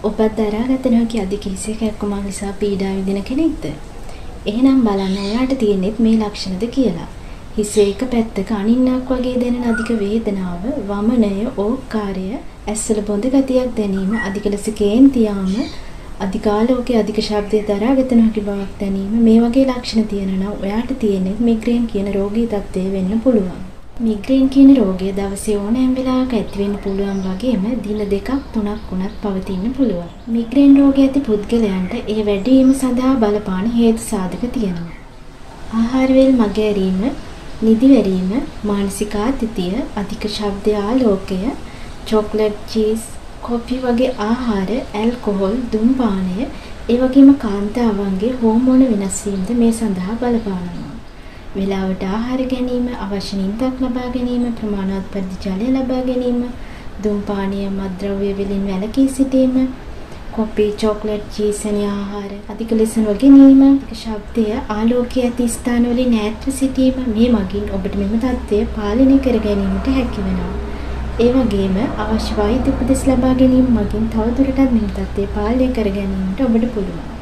ඔබත් දරාගත නොහැකි අධික හිසේ කැක්කුමක් නිසා පීඩා විඳින කෙනෙක්ද? එහෙනම් බලන්න ඔයාට තියෙනෙත් මේ ලක්ෂණද කියලා. හිසේ එක පැත්තක අනින්නක් වගේ දැනෙන අධික වේදනාව, වමනය, ඕක්කාරය, ඇස්වල බොඳ ගතියක් දැනීම, අධික ලෙස කේන්ති යාම, අධිකාලෝකයේ අධික ශබ්දය දරාගත නොහැකි බවක් දැනීම මේ වගේ ලක්ෂණ තියෙනවා නම් ඔයාට තියෙනෙත් මිග්‍රේන් කියන රෝගී තත්ත්වය වෙන්න පුළුවන්. මිග්‍රේන් කියන රෝගය දවසේ ඕනෑම වෙලාවක ඇති වෙන්න පුළුවන් වගේම දින දෙකක් තුනක් වුණත් පවතින්න පුළුවන්. මිග්‍රේන් රෝගය ඇති පුද්ගලයන්ට ඒ වැඩි වීම සඳහා බලපාන හේතු සාධක තියෙනවා. ආහාර වේල් මගහැරීම, නිදිවැරීම, මානසික ආතතිය, අධික ශබ්ද ආලෝකය, චොක්ලට්, චීස්, කොෆි වගේ ආහාර, ඇල්කොහොල්, ධූමපානය, ඒ වගේම කාන්තාවන්ගේ හෝමෝන වෙනස් වීමද මේ සඳහා බලපානවා. වේලාවට ආහාර ගැනීම, අවශ්‍ය නිින්දක් ලබා ගැනීම, ප්‍රමාණවත් පරිදි ජලය ලබා ගැනීම, ධූමපානය, මත්ද්‍රව්‍ය වලින් වැළකී සිටීම, කොෆි, චොක්ලට්, චීස් වැනි ආහාර අධික ලෙස නොගැනීම, ශබ්දය, ආලෝකය ඇති ස්ථාන වලින් ඈත්ව සිටීම මේ මගින් ඔබට මෙම තත්ත්වය පාලනය කර ගැනීමට හැකි වෙනවා. ඒ වගේම අවශ්‍ය වෛද්‍ය උපදෙස් ලබා ගැනීම මගින් තවදුරටත් මෙම තත්ත්වය පාලනය කර ගැනීමට ඔබට පුළුවන්.